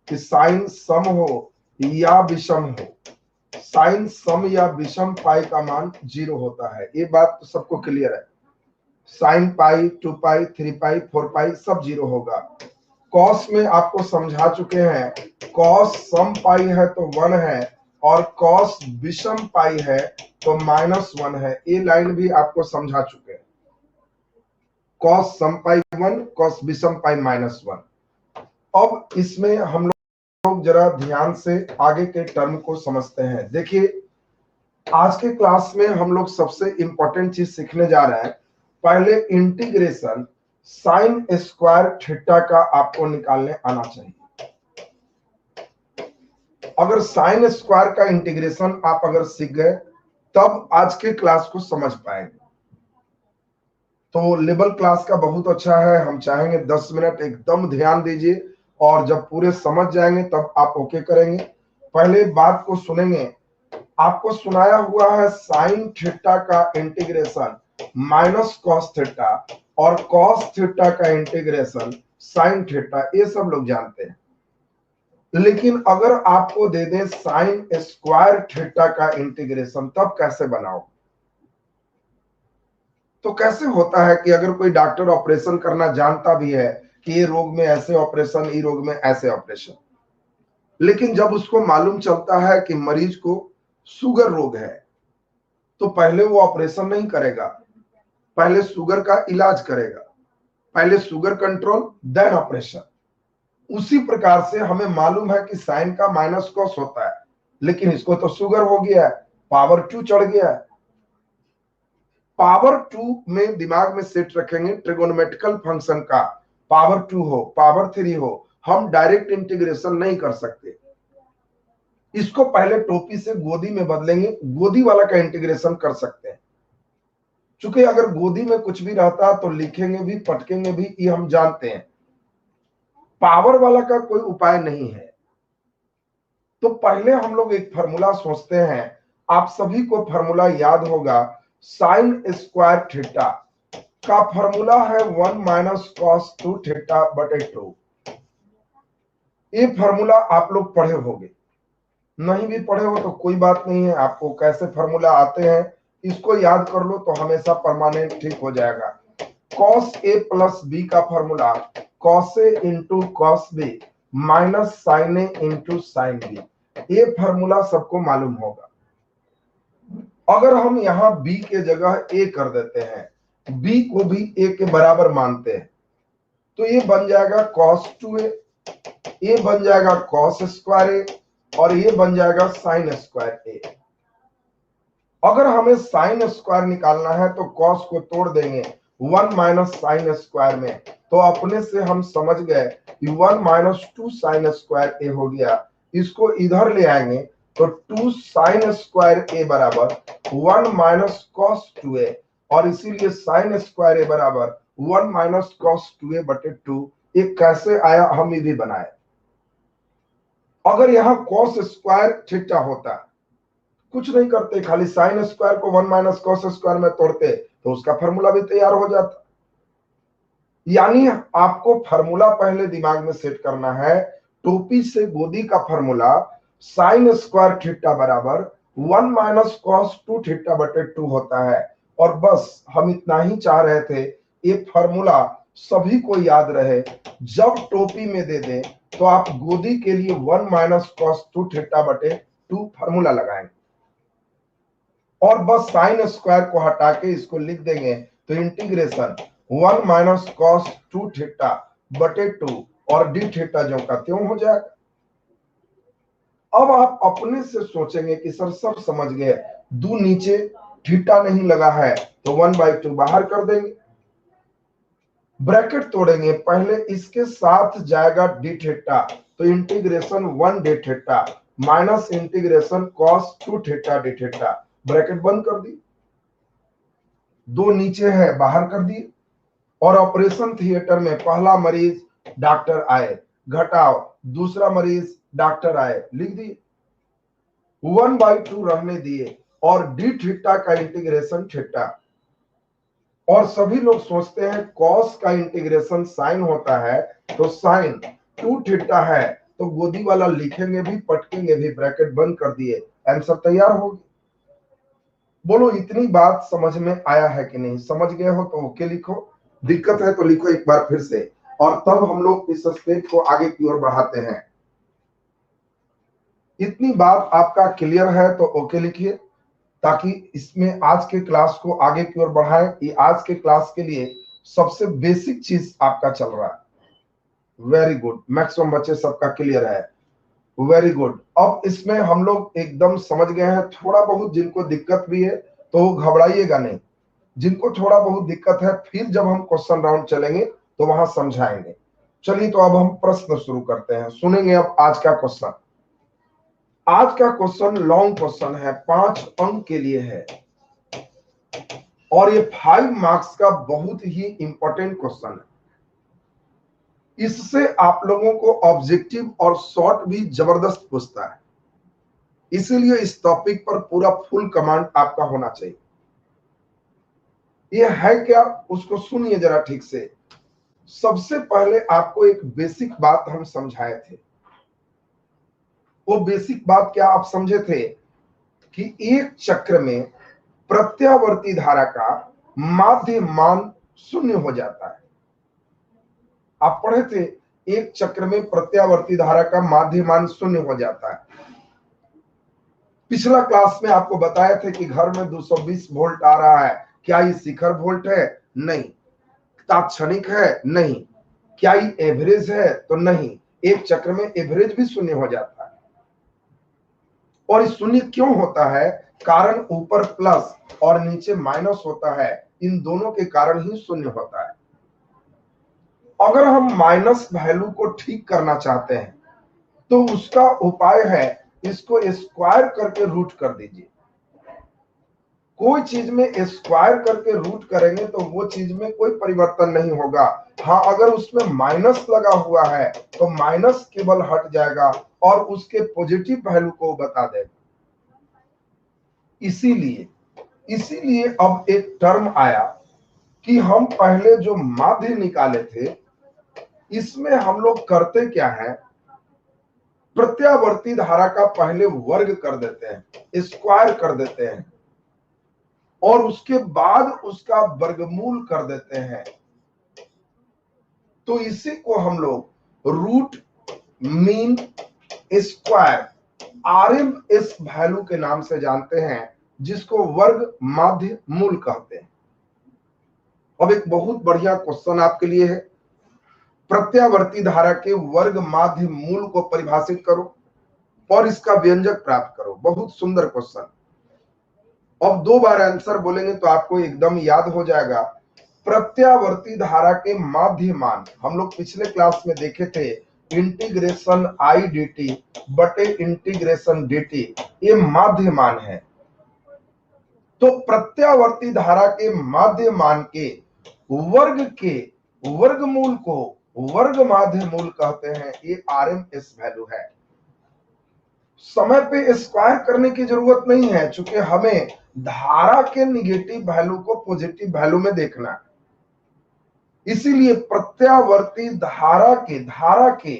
कि साइन सम हो या विषम हो, साइन सम या विषम पाई का मान 0 होता है। ये बात तो सबको क्लियर है। साइन पाई, 2 पाई, 3 पाई, 4 पाई सब 0 होगा। कॉस में आपको समझा चुके हैं, कॉस सम पाई है तो 1 है, और कॉस विषम पाई है तो -1 है। ये लाइन भी आपको समझा चुके हैं। कॉस सम पाई 1, कॉस विषम पाई -1। अब इसमें हम लोग जरा ध्यान से आगे के टर्म को समझते हैं। देखिए, आज के क्लास में हम लोग सबसे इंपॉर्टेंट चीज सीखने जा रहे हैं। पहले इंटीग्रेशन साइन स्क्वायर थीटा का आपको निकालने आना चाहिए। अगर साइन स्क्वायर का इंटीग्रेशन आप अगर सीख गए तब आज के क्लास को समझ पाएंगे। तो लेवल क्लास का बहुत अच्छा है। हम चाहेंगे 10 मिनट एकदम ध्यान दीजिए, और जब पूरे समझ जाएंगे तब आप ओके करेंगे। पहले बात को सुनेंगे। आपको सुनाया हुआ है साइन थीटा का इंटीग्रेशन माइनस कॉस थीटा, और कॉस थीटा का इंटीग्रेशन साइन थीटा, ये सब लोग जानते हैं। लेकिन अगर आपको दे दें साइन स्क्वायर थीटा का इंटीग्रेशन, तब कैसे बनाओ? तो कैसे होता है कि अगर कोई डॉक्टर ऑपरेशन करना जानता भी है कि ये रोग में ऐसे ऑपरेशन, ये रोग में ऐसे ऑपरेशन, लेकिन जब उसको मालूम चलता है कि मरीज को शुगर रोग है, तो पहले वो ऑपरेशन नहीं करेगा, पहले शुगर का इलाज करेगा, पहले शुगर कंट्रोल देन ऑपरेशन। उसी प्रकार से हमें मालूम है कि साइन का माइनस कॉस होता है, लेकिन इसको तो शुगर हो गया है, पावर 2 चढ़ गया है। पावर 2 में दिमाग में सेट रखेंगे ट्रिगोनोमेट्रिकल फंक्शन का, पावर 2 हो, पावर 3 हो, हम डायरेक्ट इंटीग्रेशन नहीं कर सकते। इसको पहले टोपी से गोदी में बदलेंगे, गोदी वाला का इंटीग्रेशन कर सकते हैं। चूंकि अगर गोदी में कुछ भी रहता तो लिखेंगे भी, पटकेंगे भी, ये हम जानते हैं। पावर वाला का कोई उपाय नहीं है। तो पहले हम लोग एक फार्मूला सोचते हैं। आप सभी को फार्मूला याद होगा, साइन स्क्वायर थीटा का फार्मूला है 1 माइनस कॉस 2 थीटा बटे 2। ये फार्मूला आप लोग पढ़े होंगे, नहीं भी पढ़े हो तो कोई बात नहीं है। आपको कैसे फार्मूला आते हैं इसको याद कर लो तो हमेशा परमानेंट ठीक हो जाएगा। कॉस ए प्लस बी का formula cos A into cos B minus sine A into sine B, ये फार्मूला सबको मालूम होगा। अगर हम यहां b के जगह a कर देते हैं, b को भी a के बराबर मानते हैं, तो ये बन जाएगा cos 2a, ये बन जाएगा cos स्क्वायर a, और ये बन जाएगा साइन स्क्वायर a। अगर हमें साइन स्क्वायर निकालना है तो cos को तोड़ देंगे 1 माइनस साइन स्क्वायर में, तो अपने से हम समझ गए कि 1 माइनस 2 साइन स्क्वायर a हो गया। इसको इधर ले आएंगे तो 2 साइन स्क्वायर a बराबर 1 माइनस कॉस 2a, और इसीलिए साइन स्क्वायर a बराबर 1 माइनस कॉस 2a बटे 2। ये कैसे आया हम ये भी बनाए। अगर यहाँ कॉस स्क्वायर थीटा होता, कुछ नहीं करते, खाली साइन स्क्वायर को 1 माइनस कॉस स्क्वायर में तोड़ते तो उसका फार्मूला भी तैयार हो जाता। यानी आपको फार्मूला पहले दिमाग में सेट करना है। टोपी से गोदी का फार्मूला साइन स्क्वायर थीटा बराबर 1 माइनस कॉस 2 थीटा बटे 2 होता है। और बस हम इतना ही चाह रहे थे, ये फार्मूला सभी को याद रहे। जब टोपी में दे दें तो आप गोदी के लिए 1 माइनस कॉस 2 थीटा बटे 2 फार्मूला लगाएंगे, और बस साइन स्क्वायर को हटा के इसको लिख देंगे तो इंटीग्रेशन 1 माइनस कॉस 2 थीटा बटे 2 और डी थीटा जो का त्यों हो जाएगा। अब आप अपने से सोचेंगे कि सर सब समझ गए, 2 नीचे थीटा नहीं लगा है तो 1/2 बाहर कर देंगे, ब्रैकेट तोड़ेंगे, पहले इसके साथ जाएगा डी थीटा, तो integration 1 D theta minus integration cos 2 theta D theta, bracket बंद कर दी। 2 नीचे है बाहर कर दिए, और ऑपरेशन थिएटर में पहला मरीज डॉक्टर आए, घटाओ, दूसरा मरीज डॉक्टर आए, लिख दिए, 1/2 रहने दिए, और डी थीटा का इंटीग्रेशन थीटा। और सभी लोग सोचते हैं कॉस का इंटीग्रेशन साइन होता है, तो साइन 2 थीटा है तो गोदी वाला लिखेंगे भी, पटकेंगे भी, ब्रैकेट बंद कर दिए, आंसर तैयार होगी। बोलो इतनी बात समझ में आया है कि नहीं? समझ गए हो तो ओके लिखो, दिक्कत है तो लिखो एक बार फिर से, और तब हम लोग इस स्टेप को आगे की ओर बढ़ाते हैं। इतनी बात आपका क्लियर है तो ओके लिखिए, ताकि इसमें आज के क्लास को आगे की ओर बढ़ाएं। ये आज के क्लास के लिए सबसे बेसिक चीज आपका चल रहा है। वेरी गुड, मैक्सिमम बच्चे सबका क्लियर है, वेरी गुड। अब इसमें हम लोग एकदम समझ गए हैं। थोड़ा बहुत जिनको दिक्कत भी है तो घबराइएगा नहीं, जिनको थोड़ा बहुत दिक्कत है फिर जब हम क्वेश्चन राउंड चलेंगे तो वहां समझाएंगे। चलिए तो अब हम प्रश्न शुरू करते हैं, सुनेंगे अब आज का क्वेश्चन। आज का क्वेश्चन लॉन्ग क्वेश्चन है, 5 अंक के लिए है, और ये 5 मार्क्स का बहुत ही इंपॉर्टेंट क्वेश्चन है। इससे आप लोगों को ऑब्जेक्टिव और शॉर्ट भी जबरदस्त पूछता है, इसीलिए इस टॉपिक पर पूरा फुल कमांड आपका होना चाहिए। ये है क्या, उसको सुनिए जरा ठीक से। सबसे पहले आपको एक बेसिक बात हम समझाए थे। वो बेसिक बात क्या आप समझे थे कि एक चक्र में प्रत्यावर्ती धारा का माध्य मान शून्य हो जाता है। आप पढ़े थे, एक चक्र में प्रत्यावर्ती धारा का माध्य मान शून्य हो जाता है। पिछला क्लास में आपको बताया थे कि घर में 220 वोल्ट आ रहा है, क्या ये शिखर वोल्ट है? नहीं। तात्क्षणिक है? नहीं। क्या ये एवरेज है? तो नहीं। एक चक्र में एवरेज भी शून्य हो जाता है। और ये शून्य क्यों होता है? कारण ऊपर प्लस और नीचे माइनस होता है, इन दोनों के कारण ही शून्य होता है। अगर हम माइनस वैल्यू को ठीक करना चाहते हैं तो उसका उपाय है, इसको स्क्वायर करके रूट कर दीजिए। कोई चीज में स्क्वायर करके रूट करेंगे तो वो चीज में कोई परिवर्तन नहीं होगा। हाँ, अगर उसमें माइनस लगा हुआ है तो माइनस केवल हट जाएगा और उसके पॉजिटिव वैल्यू को बता देगा। इसीलिए अब एक टर्म आया कि हम पहले जो माध्य निकाले थे, इसमें हम लोग करते क्या है, प्रत्यावर्ती धारा का पहले वर्ग कर देते हैं, स्क्वायर कर देते हैं, और उसके बाद उसका वर्गमूल कर देते हैं। तो इसी को हम लोग root mean square RMS value के नाम से जानते हैं, जिसको वर्ग माध्य मूल कहते हैं। अब एक बहुत बढ़िया क्वेश्चन आपके लिए है, प्रत्यावर्ती धारा के वर्ग माध्य मूल को परिभाषित करो और इसका व्यंजक प्राप्त करो। बहुत सुंदर क्वेश्चन। अब 2 बार आंसर बोलेंगे तो आपको एकदम याद हो जाएगा। प्रत्यावर्ती धारा के माध्य मान हम लोग पिछले क्लास में देखे थे, इंटीग्रेशन IDT बटे इंटीग्रेशन DT, ये माध्य मान है। तो प्रत्यावर्ती धारा के माध्य मान के वर्गमूल को वर्ग माध्य मूल कहते हैं। ये RMS वैल्यू है। समय पे स्क्वायर करने की जरूरत नहीं है, चूंकि हमें धारा के निगेटिव वैल्यू को पॉजिटिव वैल्यू में देखना है। इसीलिए प्रत्यावर्ती धारा के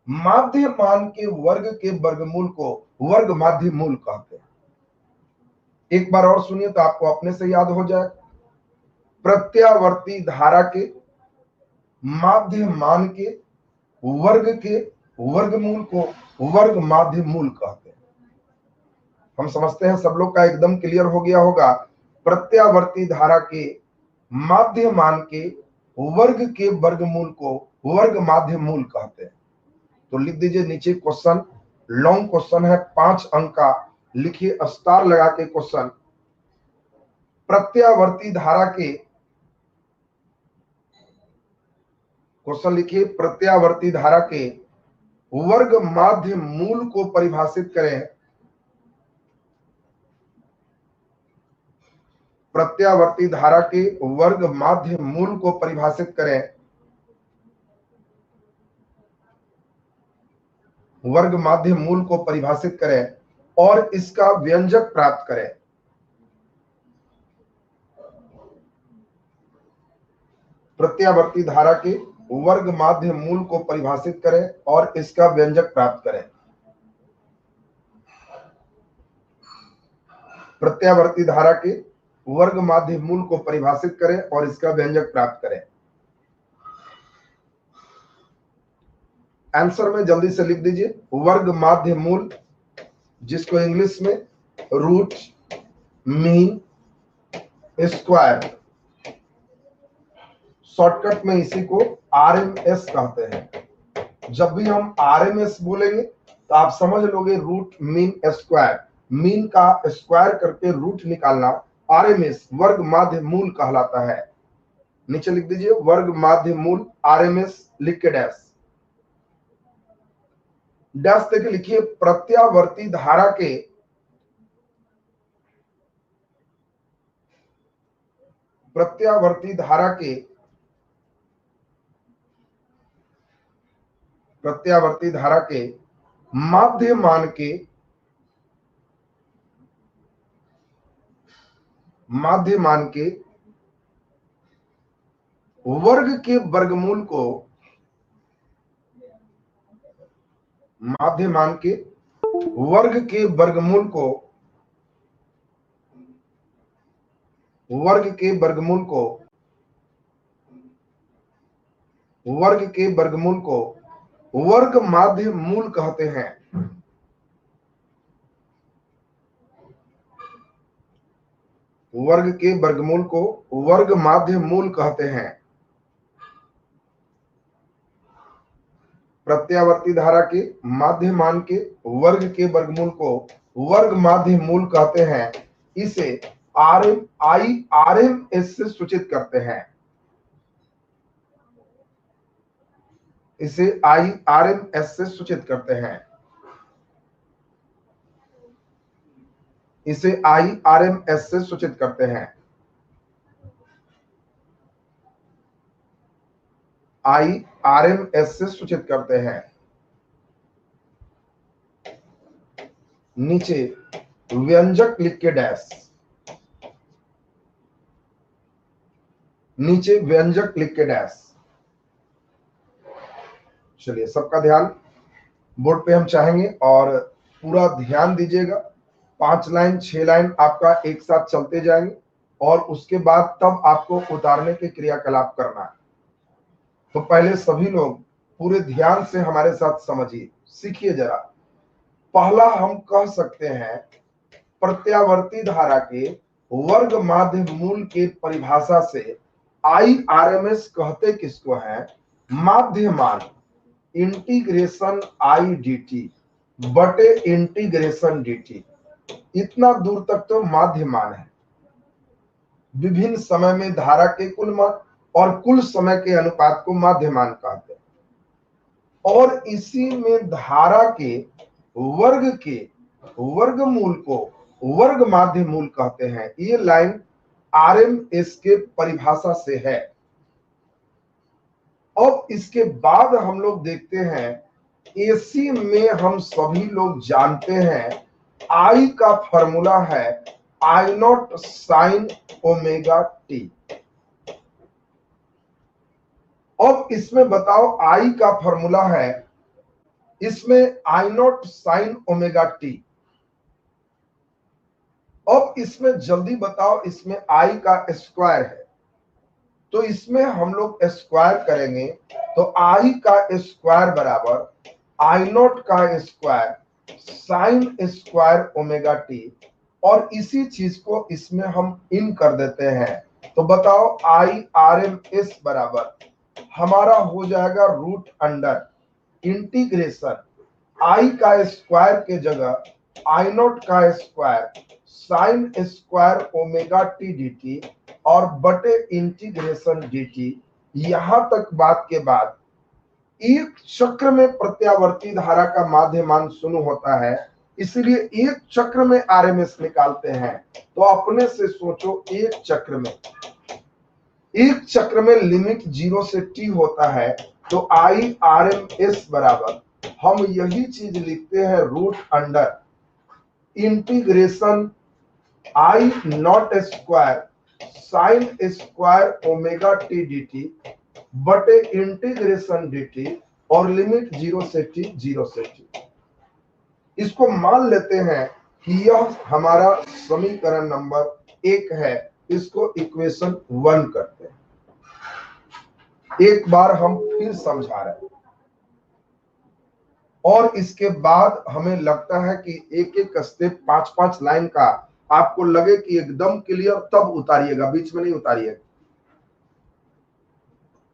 माध्य मान के वर्ग के वर्गमूल को वर्ग माध्य मूल कहते हैं। एक बार और सुनिए तो आपको अपने से याद हो जाए। प्रत्यावर्ती धारा के माध्य मान के वर्गमूल को वर्ग माध्य मूल कहते हैं। हम समझते हैं, सब लोग का एकदम क्लियर हो गया होगा। प्रत्यावर्ती धारा के माध्य मान के वर्ग के वर्गमूल को वर्ग माध्य मूल कहते हैं। तो लिख दीजिए नीचे क्वेश्चन, लॉन्ग क्वेश्चन है, 5 अंक का। लिखिए स्टार लगा के क्वेश्चन, प्रत्यावर्ती धारा के क्वेश्चन लिखिए, प्रत्यावर्ती धारा के वर्ग माध्य मूल को परिभाषित करें। प्रत्यावर्ती धारा के वर्ग माध्य मूल को परिभाषित करें, वर्ग माध्य मूल को परिभाषित करें और इसका व्यंजक प्राप्त करें। प्रत्यावर्ती धारा के वर्ग माध्य मूल को परिभाषित करें और इसका व्यंजक प्राप्त करें। प्रत्यावर्ती धारा के वर्ग माध्य मूल को परिभाषित करें और इसका व्यंजक प्राप्त करें। आंसर में जल्दी से लिख दीजिए, वर्ग माध्य मूल, जिसको इंग्लिश में रूट मीन स्क्वायर, शॉर्टकट में इसी को आरएमएस कहते हैं। जब भी हम आरएमएस बोलेंगे तो आप समझ लोगे रूट मीन स्क्वायर, मीन का स्क्वायर करके रूट निकालना आरएमएस वर्ग माध्य मूल कहलाता है। नीचे लिख दीजिए वर्ग माध्य मूल आरएमएस, लिख के डैश देके लिखिए प्रत्यावर्ती धारा के माध्यमान के वर्ग के वर्गमूल को वर्ग माध्य मूल कहते हैं। वर्ग के वर्गमूल को वर्ग माध्य मूल कहते हैं। प्रत्यावर्ती धारा के माध्यमान के वर्ग के वर्गमूल को वर्ग माध्य मूल कहते हैं। इसे आरएमएस से सूचित करते हैं। इसे आरएमएस से सूचित करते हैं। इसे आरएमएस से सूचित करते हैं। आरएमएस से सूचित करते हैं। नीचे व्यंजक लिख के डैश, नीचे व्यंजक लिख के डैश। चलिए सबका ध्यान बोर्ड पे हम चाहेंगे और पूरा ध्यान दीजिएगा। 5 लाइन 6 लाइन आपका एक साथ चलते जाएंगे और उसके बाद तब आपको उतारने के क्रियाकलाप करना है। तो पहले सभी लोग पूरे ध्यान से हमारे साथ समझिए, सीखिए जरा। पहला हम कह सकते हैं प्रत्यावर्ती धारा के वर्ग माध्य मूल के परिभाषा से आरएमएस कहते किसको है? माध्यमान इंटीग्रेशन आई dt बटे इंटीग्रेशन dt। इतना दूर तक तो माध्यमान है। विभिन्न समय में धारा के कुल मान और कुल समय के अनुपात को माध्यमान कहते हैं। और इसी में धारा के वर्गमूल को वर्ग माध्य मूल कहते हैं। ये लाइन आरएमएस के परिभाषा से है। अब इसके बाद हम लोग देखते हैं एसी में हम सभी लोग जानते हैं आई का फॉर्मूला है आई नॉट साइन ओमेगा टी। अब इसमें बताओ आई का फॉर्मूला है, इसमें आई नॉट साइन ओमेगा टी। अब इसमें जल्दी बताओ, इसमें आई का स्क्वायर है तो इसमें हम लोग स्क्वायर करेंगे तो आई का स्क्वायर बराबर आई नॉट का square sine square omega T. और इसी चीज को इसमें हम इन कर देते हैं तो बताओ आई आरएमएस बराबर हमारा हो जाएगा रूट अंडर इंटीग्रेशन आई का स्क्वायर के जगह आई नॉट का square sine square omega t dt और बटे इंटीग्रेशन dt। यहां तक बात के बाद एक चक्र में प्रत्यावर्ती धारा का माध्यमान शून्य होता है, इसलिए एक चक्र में आरएमएस निकालते हैं। तो अपने से सोचो एक चक्र में लिमिट 0 से t होता है तो आई आरएमएस बराबर हम यही चीज लिखते हैं root under integration I naught square sine square omega t dt बटे इंटीग्रेशन dt और लिमिट 0 से t 0 से t। इसको मान लेते हैं कि यह हमारा समीकरण नंबर 1 है। इसको इक्वेशन 1 करते हैं। एक बार हम फिर समझा रहे हैं और इसके बाद हमें लगता है कि एक एक स्टेप 5-5 लाइन का आपको लगे कि एकदम क्लियर, तब उतारिएगा, बीच में नहीं उतारिएगा।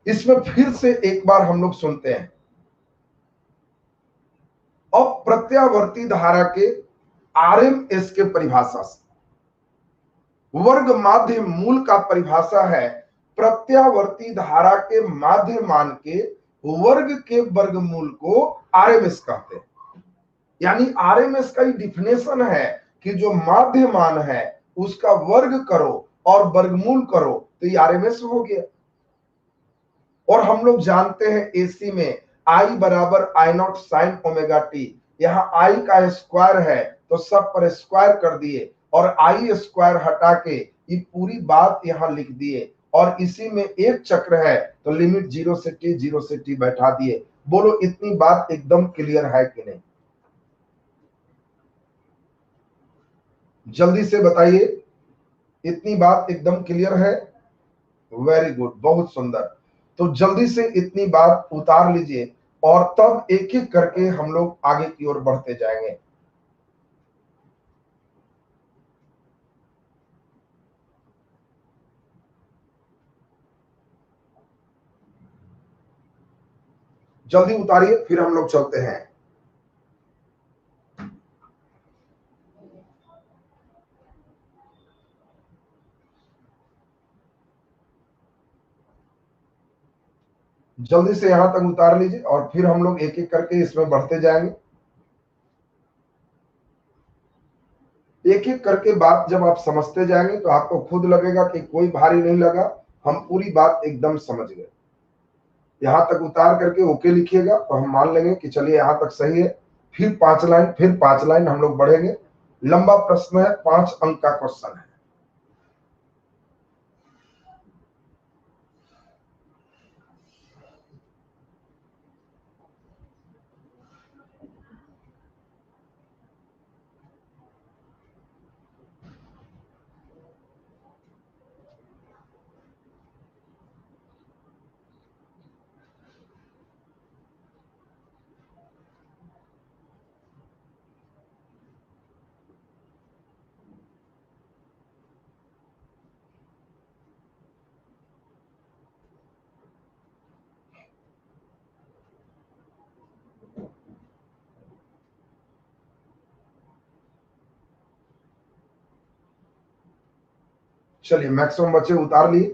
इसमें फिर से एक बार हम लोग सुनते हैं। अब प्रत्यावर्ती धारा के आरएमएस के परिभाषा से वर्ग माध्य मूल का परिभाषा है प्रत्यावर्ती धारा के माध्य मान के वर्ग के वर्गमूल को आरएमएस कहते हैं। यानी आरएमएस का ही डिफिनेशन है कि जो माध्य मान है उसका वर्ग करो और वर्गमूल करो तो ये आरएमएस हो गया। और हम लोग जानते हैं एसी में I बराबर I not sine omega T. यहाँ I का स्क्वायर है तो सब पर स्क्वायर कर दिए और I स्क्वायर हटा के ये पूरी बात यहाँ लिख दिए और इसी में एक चक्र है तो लिमिट 0 से t 0 से t बैठा दिए। बोलो इतनी बात एकदम क्लियर है कि नहीं? जल्दी से बताइए, इतनी बात एकदम क्लियर है? वेरी गुड, बहुत सुंदर। तो जल्दी से इतनी बात उतार लीजिए और तब एक एक करके हम लोग आगे की ओर बढ़ते जाएंगे। जल्दी उतारिए, फिर हम लोग चलते हैं। जल्दी से यहां तक उतार लीजिए और फिर हम लोग एक एक करके इसमें बढ़ते जाएंगे। एक एक करके बात जब आप समझते जाएंगे तो आपको खुद लगेगा कि कोई भारी नहीं लगा, हम पूरी बात एकदम समझ गए। यहां तक उतार करके ओके लिखिएगा तो हम मान लेंगे कि चलिए यहां तक सही है। फिर 5 लाइन, फिर 5 लाइन हम लोग बढ़ेंगे। लंबा प्रश्न है, 5 अंक का क्वेश्चन है। चलिए मैक्सिमम बच्चे उतार लिए।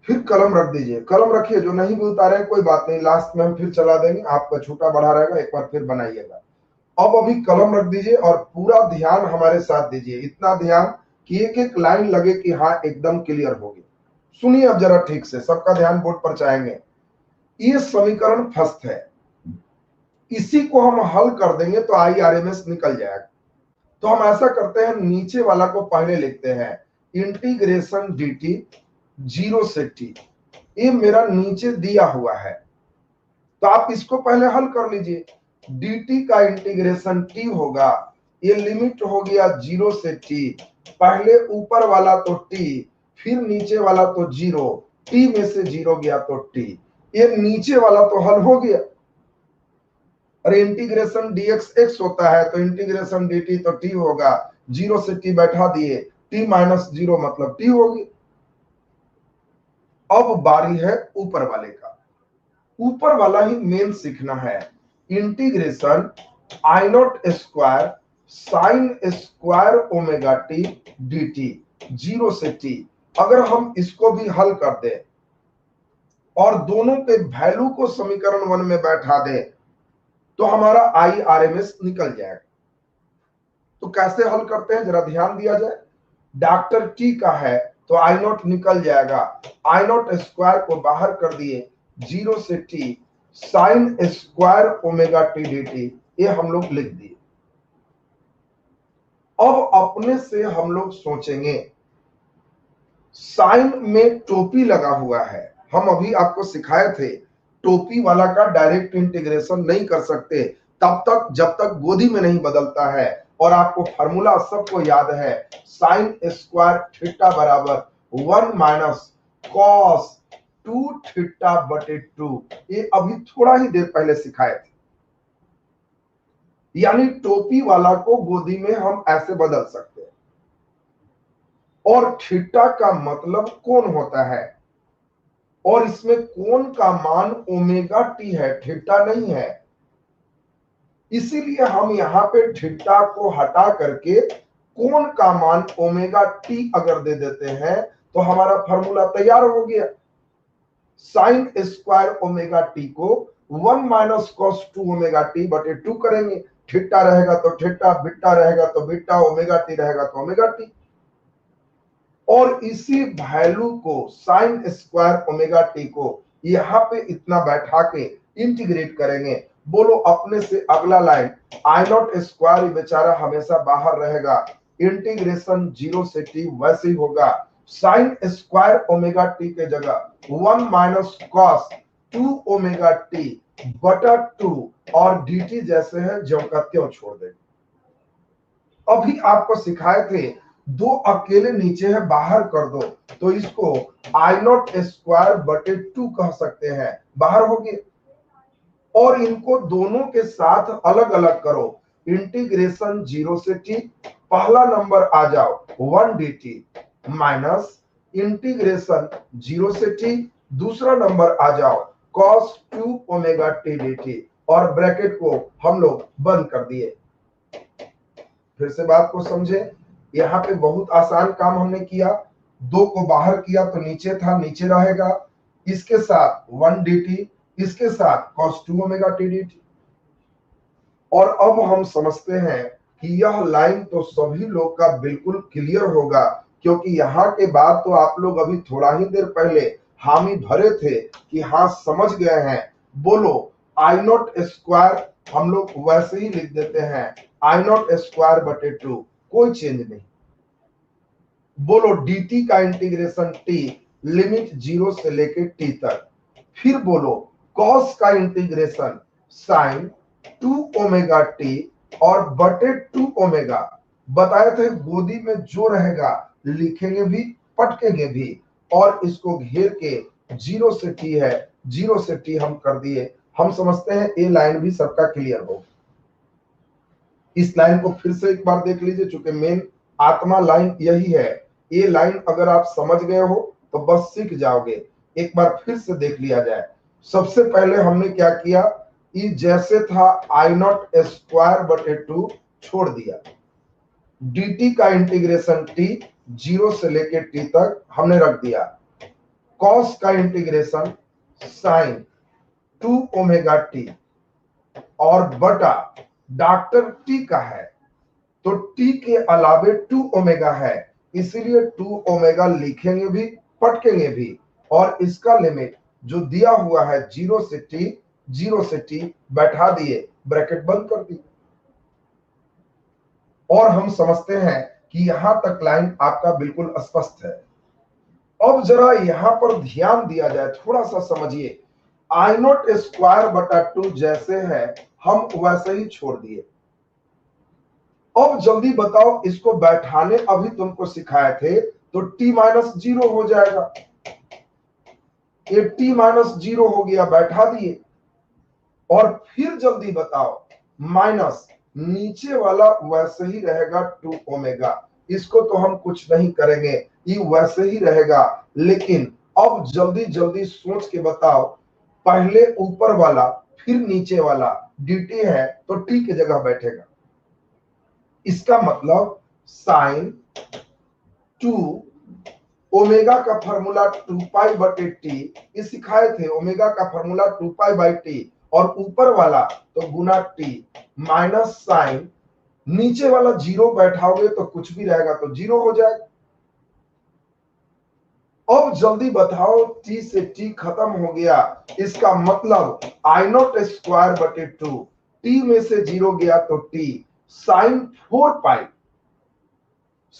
फिर कलम रख दीजिए, कलम रखिए। जो नहीं भी उतारे कोई बात नहीं, लास्ट में हम फिर चला देंगे, आपका छोटा बड़ा रहेगा, एक बार फिर बनाइएगा। अब अभी कलम रख दीजिए और पूरा ध्यान हमारे साथ दीजिए। इतना ध्यान कि एक एक लाइन लगे कि हाँ एकदम क्लियर होगी। सुनिए अब जरा ठीक से, सबका ध्यान बोर्ड पर चाहेंगे। ये समीकरण फर्स्ट है, इसी को हम हल कर देंगे तो IRMS निकल जाएगा। तो हम ऐसा करते हैं, नीचे वाला को पहले लिखते हैं, इंटीग्रेशन dt 0 से t। ये मेरा नीचे दिया हुआ है तो आप इसको पहले हल कर लीजिए। dt का इंटीग्रेशन t होगा, ये लिमिट हो गया 0 से t। पहले ऊपर वाला तो t, फिर नीचे वाला तो 0, t में से 0 गया तो t। ये नीचे वाला तो हल हो गया। अरे इंटीग्रेशन dx x होता है तो इंटीग्रेशन dt तो t होगा। 0 से t बैठा दिए, t माइनस 0 मतलब t होगी। अब बारी है ऊपर वाले का। ऊपर वाला ही मेन सीखना है। Integration I not square sine square omega t dt 0 से t। अगर हम इसको भी हल कर दे और दोनों के वैल्यू को समीकरण 1 में बैठा दे तो हमारा IRMS निकल जाएगा। तो कैसे हल करते हैं जरा ध्यान दिया जाए। डॉक्टर टी का है तो I नॉट निकल जाएगा, I नॉट स्क्वायर को बाहर कर दिए, 0 से t sign square omega t dt, ये हम लोग लिख दिए। अब अपने से हम लोग सोचेंगे, साइन में टोपी लगा हुआ है हम अभी आपको सिखाए थे टोपी वाला का डायरेक्ट इंटीग्रेशन नहीं कर सकते तब तक जब तक गोदी में नहीं बदलता है। और आपको फार्मूला सबको याद है, साइन स्क्वायर थीटा बराबर 1 माइनस कॉस 2 थीटा बटे 2। ये अभी थोड़ा ही देर पहले सिखाए थे। यानी टोपी वाला को गोदी में हम ऐसे बदल सकते हैं। और थीटा का मतलब कोण होता है, और इसमें कोण का मान ओमेगा टी है, थीटा नहीं है। इसीलिए हम यहां पे थीटा को हटा करके कोण का मान ओमेगा टी अगर दे देते हैं तो हमारा फॉर्मूला तैयार हो गया। साइन स्क्वायर ओमेगा टी को 1 माइनस कॉस 2 ओमेगा टी बटे 2 करेंगे। थीटा रहेगा तो थीटा, बीटा रहेगा तो बीटा, ओमेगा टी रहेगा तो ओमेगा टी। और इसी वैल्यू को साइन स्क्वायर ओमेगा टी को यहां पे इतना बैठा के इंटीग्रेट करेंगे। बोलो अपने से अगला लाइन, आई नॉट स्क्वायर बेचारा हमेशा बाहर रहेगा, इंटीग्रेशन 0 से टी वैसे ही होगा। साइन स्क्वायर ओमेगा टी के जगह 1 माइनस कॉस 2 ओमेगा टी बटा 2 और dt जैसे है ज्यों का त्यों छोड़ देंगे। अभी आपको सिखाए थे दो अकेले नीचे है बाहर कर दो, तो इसको आई नॉट स्क्वायर बटे 2 कह सकते हैं, बाहर हो गए। और इनको दोनों के साथ अलग अलग करो, इंटीग्रेशन 0 से टी, पहला नंबर आ जाओ 1 dt माइनस इंटीग्रेशन 0 से टी, दूसरा नंबर आ जाओ cos 2 ओमेगा टी dt, और ब्रैकेट को हम लोग बंद कर दिए। फिर से बात को समझे, यहाँ पे बहुत आसान काम हमने किया। 2 को बाहर किया तो नीचे था, नीचे रहेगा, इसके साथ 1 dt, इसके साथ cos 2 ओमेगा टी dt। और अब हम समझते हैं कि यह लाइन तो सभी लोग का बिल्कुल क्लियर होगा, क्योंकि यहाँ के बाद तो आप लोग अभी थोड़ा ही देर पहले हामी भरे थे कि हाँ समझ गए हैं। बोलो आई नॉट स्क्वायर हम लोग वैसे ही लिख देते हैं, आई नॉट स्क्वायर बटे 2, कोई चेंज नहीं। बोलो dt का इंटीग्रेशन t लिमिट 0 से लेके t तक। फिर बोलो cos का इंटीग्रेशन sin 2 ओमेगा t और बटे 2 ओमेगा। बताया थे गोदी में जो रहेगा लिखेंगे भी पटकेंगे भी, और इसको घेर के 0 से t है, 0 से t हम कर दिए। हम समझते हैं ये लाइन भी सबका क्लियर हो। इस लाइन को फिर से एक बार देख लीजिए, चूंकि मेन आत्मा लाइन यही है। ये लाइन अगर आप समझ गए हो तो बस सीख जाओगे। एक बार फिर से देख लिया जाए। सबसे पहले हमने क्या किया, ये जैसे था आई नॉट स्क्वायर बटे 2 छोड़ दिया, dt का इंटीग्रेशन t 0 से लेके t तक हमने रख दिया, cos का इंटीग्रेशन sin 2 ओमेगा t और बटा डॉक्टर t का है तो t के अलावे 2 ओमेगा है, इसीलिए 2 ओमेगा लिखेंगे भी पटकेंगे भी। और इसका लिमिट जो दिया हुआ है 0 से t, 0 से t बैठा दिए, ब्रैकेट बंद कर दी। और हम समझते हैं कि यहां तक लाइन आपका बिल्कुल स्पष्ट है। अब जरा यहां पर ध्यान दिया जाए, थोड़ा सा समझिए। आई नॉट स्क्वायर बटा 2 जैसे है हम वैसे ही छोड़ दिए। अब जल्दी बताओ, इसको बैठाने अभी तुमको सिखाए थे तो t माइनस 0 हो जाएगा, ये t माइनस 0 हो गया, बैठा दिए। और फिर जल्दी बताओ, माइनस नीचे वाला वैसे ही रहेगा 2 ओमेगा, इसको तो हम कुछ नहीं करेंगे, ये वैसे ही रहेगा। लेकिन अब जल्दी जल्दी सोच के बताओ, पहले ऊपर वाला फिर नीचे वाला dt है तो t की जगह बैठेगा। इसका मतलब साइन 2 ओमेगा का फॉर्मूला 2 पाई बटे टी, ये सिखाए थे। ओमेगा का फॉर्मूला 2 पाई बाई टी, और ऊपर वाला तो गुना टी माइनस साइन, नीचे वाला 0 बैठाओगे तो कुछ भी रहेगा तो 0 हो जाएगा। अब जल्दी बताओ, t से t खत्म हो गया, इसका मतलब आई नॉट स्क्वायर बटे 2, t में से 0 गया तो t साइन 4 पाई,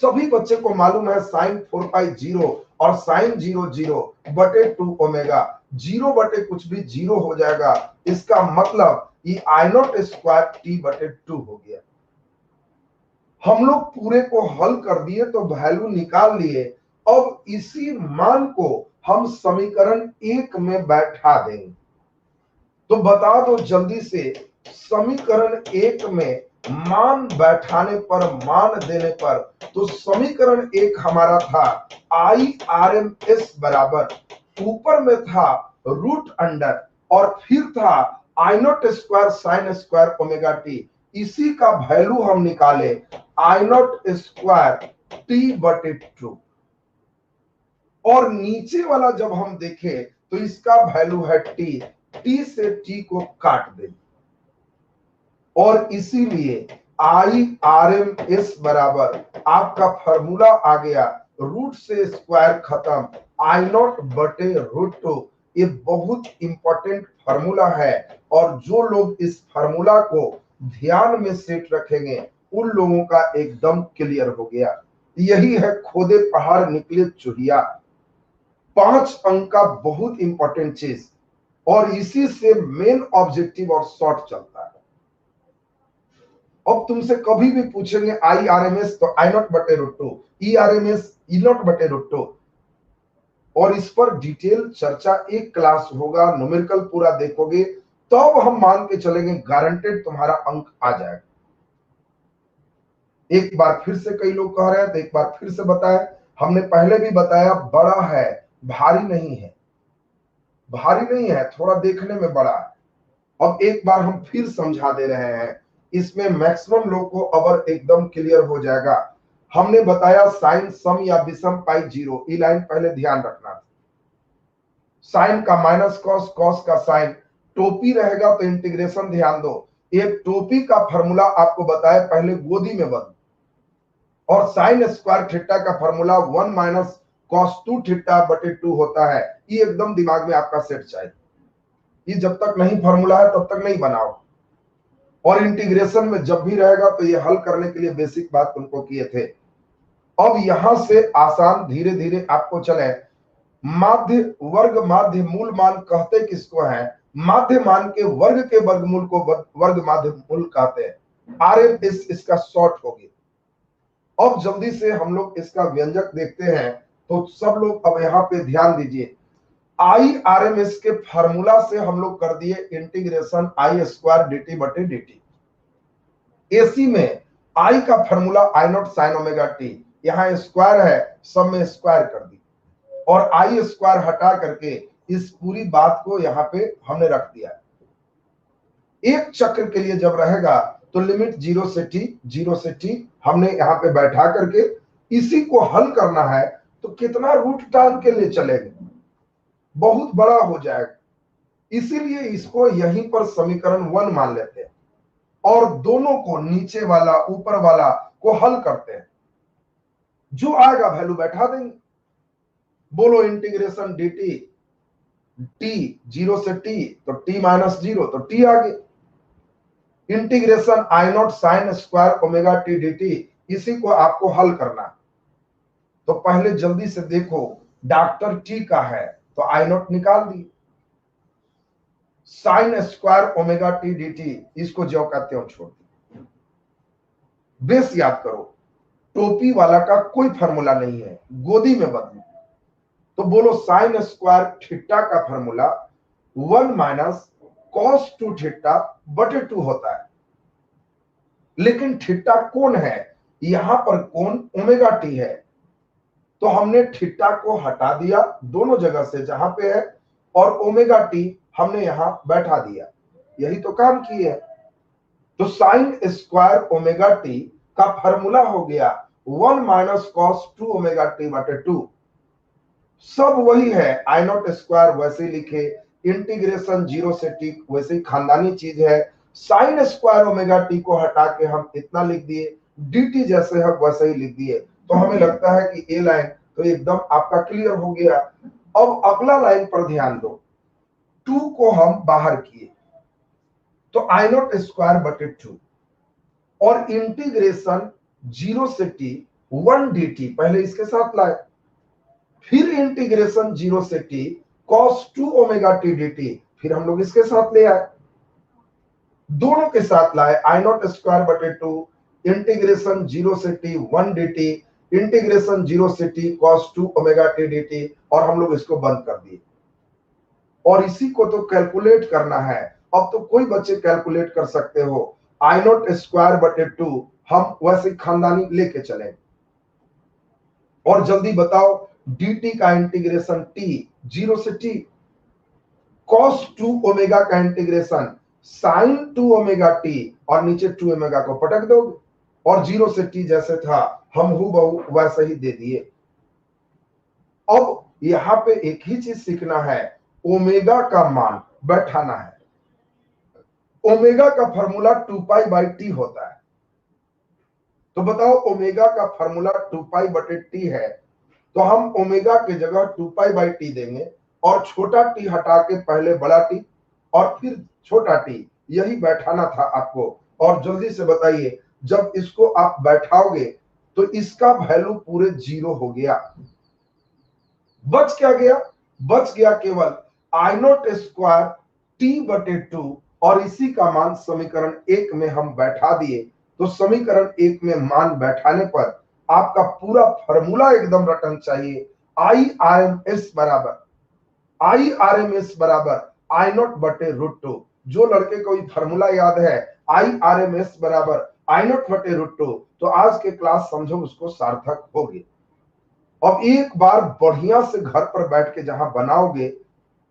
सभी बच्चे को मालूम है साइन 4 पाई 0 और साइन 0 0 बटे 2 ओमेगा, 0 बटे कुछ भी 0 हो जाएगा। इसका मतलब ये आई नॉट स्क्वायर टी बटे 2 हो गया। हम लोग पूरे को हल कर दिए तो वैल्यू निकाल लिए। अब इसी मान को हम समीकरण 1 में बैठा देंगे। तो बता दो जल्दी से, समीकरण 1 में मान बैठाने पर, मान देने पर, तो समीकरण 1 हमारा था आई आर एम एस बराबर, ऊपर में था रूट अंडर और फिर था I naught square sine square omega T. इसी का वैल्यू हम निकाले आई नॉट स्क्वायर टी बटे 2, और नीचे वाला जब हम देखें तो इसका वैल्यू है टी, टी से टी को काट दे, और इसीलिए आई आर एम एस बराबर आपका फॉर्मूला आ गया रूट से स्क्वायर खत्म, आई नॉट बटे रूट 2। ये बहुत इंपॉर्टेंट फॉर्मूला है, और जो लोग इस फॉर्मूला को ध्यान में सेट रखेंगे उन लोगों का एकदम क्लियर हो गया। यही है खोदे पहाड़ निकले चुहिया, 5 अंक का बहुत इंपॉर्टेंट चीज, और इसी से मेन ऑब्जेक्टिव और शॉर्ट चलता है। अब तुमसे कभी भी पूछेंगे आई आर एम एस, तो आई नॉट बटे root 2, E R M S E naught बटे रूट 2, और इस पर डिटेल चर्चा एक क्लास होगा, न्यूमेरिकल पूरा देखोगे तब हम मान के चलेंगे गारंटेड तुम्हारा अंक आ जाएगा। एक बार फिर से कई लोग कह रहे हैं तो एक बार फिर से बताएं, हमने पहले भी बताया बड़ा है, भारी नहीं है, भारी नहीं है, थोड़ा देखने में बड़ा है। अब एक बार हम फिर समझा दे रहे हैं, इसमें मैक्सिमम लोग को अब एकदम क्लियर हो जाएगा। हमने बताया साइन सम या विषम पाई 0, ये लाइन पहले ध्यान रखना था। साइन का माइनस कॉस, कॉस का साइन, टोपी रहेगा तो इंटीग्रेशन ध्यान दो। एक टोपी का फॉर्मूला आपको बताया पहले गोदी में बंद, और साइन स्क्वायर थीटा का फॉर्मूला 1 माइनस कॉस 2 थीटा बटे 2 होता है। ये एकदम दिमाग में आपका सेट चाहिए, ये जब तक नहीं फॉर्मूला है तब तक नहीं बनाओ। और इंटीग्रेशन में जब भी रहेगा तो ये हल करने के लिए बेसिक बात उनको किए थे। अब यहां से आसान धीरे धीरे आपको चले, माध्य वर्ग माध्य मूल मान कहते किसको है, माध्य मान के वर्ग के वर्गमूल को वर्ग माध्य मूल कहते हैं। आर एम एस इसका शॉर्ट हो गया। अब जल्दी से हम लोग इसका व्यंजक देखते हैं, तो सब लोग अब यहाँ पे ध्यान दीजिए। आई आर एम एस के फार्मूला से हम लोग कर दिए इंटीग्रेशन आई स्क्वायर डी टी बटे डी टी। एसी में आई का formula I not sine omega T, यहाँ स्क्वायर है सब में स्क्वायर कर दी, और आई स्क्वायर हटा करके इस पूरी बात को यहाँ पे हमने रख दिया। एक चक्र के लिए जब रहेगा तो लिमिट 0 से टी, 0 से टी हमने यहाँ पे बैठा करके इसी को हल करना है। तो कितना रूट टान के लिए चलेंगे, बहुत बड़ा हो जाएगा, इसीलिए इसको यहीं पर समीकरण 1 मान लेते हैं, और दोनों को नीचे वाला ऊपर वाला को हल करते हैं, जो आएगा वैल्यू बैठा देंगे। बोलो इंटीग्रेशन डी टी, टी 0 से टी तो टी माइनस 0 तो टी आ गई। Integration I not sign square omega T D T, इसी को आपको हल करना। तो पहले जल्दी से देखो, डॉक्टर टी का है तो आई नॉट निकाल दी, sine square omega T D T इसको जो कहते हो छोड़ दी। बेस याद करो, टोपी वाला का कोई फार्मूला नहीं है, गोदी में बदलो। तो बोलो साइन स्क्वायर थीटा का फार्मूला 1 माइनस कॉस 2 थीटा बटे 2 होता है, लेकिन थीटा कौन है, यहां पर कौन ओमेगा टी है, तो हमने थीटा को हटा दिया दोनों जगह से जहां पे है, और ओमेगा टी हमने यहां बैठा दिया, यही तो काम किए। तो साइन स्क्वायर ओमेगा टी का फार्मूला हो गया 1 माइनस कॉस 2 ओमेगा टी बटे 2। सब वही है, आई नॉट स्क्वायर वैसे ही लिखे, इंटीग्रेशन 0 से टी वैसे ही खानदानी चीज है। साइन स्क्वायर ओमेगा टी को हटा के हम इतना लिख दिए, dt जैसे है वैसे ही लिख दिए। तो हमें लगता है कि ये लाइन तो एकदम आपका क्लियर हो गया। अब अगला लाइन पर ध्यान दो, 2 को हम बाहर किए तो आई नॉट स्क्वायर बटे 2, और इंटीग्रेशन 0 से टी 1 dt पहले इसके साथ लाए, फिर इंटीग्रेशन 0 से t cos 2 omega t dt फिर हम लोग इसके साथ ले आए, दोनों के साथ लाए I नॉट स्क्वायर बटे 2 इंटीग्रेशन 0 से t 1 dt इंटीग्रेशन 0 से t cos 2 omega t dt और हम लोग इसको बंद कर दिए। और इसी को तो कैलकुलेट करना है। अब तो कोई बच्चे कैलकुलेट कर सकते हो, I नॉट स्क्वायर बटे 2 हम वैसे खानदानी लेके चले। और जल्दी बताओ dt का इंटीग्रेशन t 0 से t cos 2 ओमेगा का इंटीग्रेशन sin 2 ओमेगा t और नीचे 2 ओमेगा को पटक दोगे और 0 से t जैसे था हम हूबहू वैसे ही दे दिए। अब यहां पे एक ही चीज सीखना है, ओमेगा का मान बैठाना है। ओमेगा का फॉर्मूला 2 पाई बाई टी होता है, तो बताओ ओमेगा का फॉर्मूला 2 पाई बटे टी है, तो हम ओमेगा की जगह 2 पाई बाई टी देंगे और छोटा टी हटा के पहले बड़ा टी और फिर छोटा टी, यही बैठाना था आपको। और जल्दी से बताइए, जब इसको आप बैठाओगे तो इसका वैल्यू पूरे 0 हो गया। बच क्या गया? बच गया केवल I नॉट स्क्वायर टी बटे 2 और इसी का मान समीकरण 1 में हम बैठा दिए। तो समीकरण 1 में मान बैठाने पर आपका पूरा फॉर्मूला एकदम रटन चाहिए। IRMS बराबर I नॉट बटे √2। जो लड़के को फॉर्मूला याद है IRMS बराबर I नॉट बटे √2, तो आज के क्लास समझो उसको सार्थक होगी। अब एक बार बढ़िया से घर पर बैठ के जहां बनाओगे,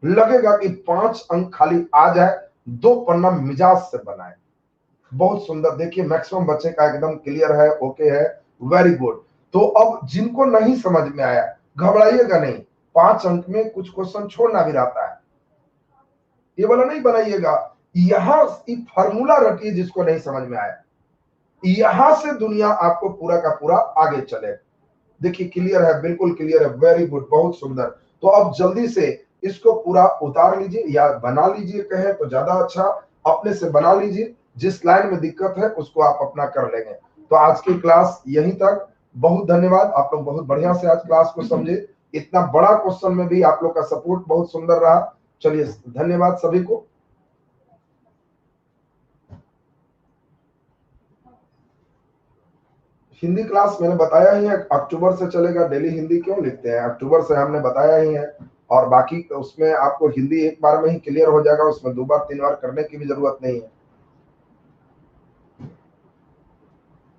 लगेगा कि 5 अंक खाली आ जाए, 2 पन्ना मिजाज से बनाए। बहुत सुंदर। देखिए मैक्सिमम बच्चे का एकदम क्लियर है, ओके है, वेरी गुड। तो अब जिनको नहीं समझ में आया घबराइएगा नहीं, 5 अंक में कुछ क्वेश्चन छोड़ना भी रहता है, ये वाला नहीं बनाइएगा। यहां फॉर्मूला रखिए, जिसको नहीं समझ में आया, यहां से दुनिया आपको पूरा का पूरा आगे चले। देखिए क्लियर है, बिल्कुल क्लियर है, वेरी गुड, बहुत सुंदर। तो अब जल्दी से इसको पूरा उतार लीजिए या बना लीजिए, कहे तो ज्यादा अच्छा, अपने से बना लीजिए। जिस लाइन में दिक्कत है उसको आप अपना कर लेंगे। तो आज की क्लास यहीं तक। बहुत धन्यवाद, आप लोग बहुत बढ़िया से आज क्लास को समझे। इतना बड़ा क्वेश्चन में भी आप लोग का सपोर्ट बहुत सुंदर रहा। चलिए धन्यवाद सभी को। हिंदी क्लास मैंने बताया ही है, अक्टूबर से चलेगा। डेली हिंदी क्यों लिखते हैं, अक्टूबर से हमने बताया ही है। और बाकी उसमें आपको हिंदी एक बार में ही क्लियर हो जाएगा, उसमें 2 बार 3 बार करने की भी जरूरत नहीं है।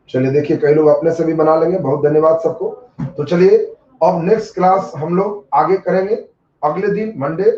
चलिए देखिए, कई लोग अपने से भी बना लेंगे। बहुत धन्यवाद सबको। तो चलिए अब नेक्स्ट क्लास हम लोग आगे करेंगे अगले दिन मंडे।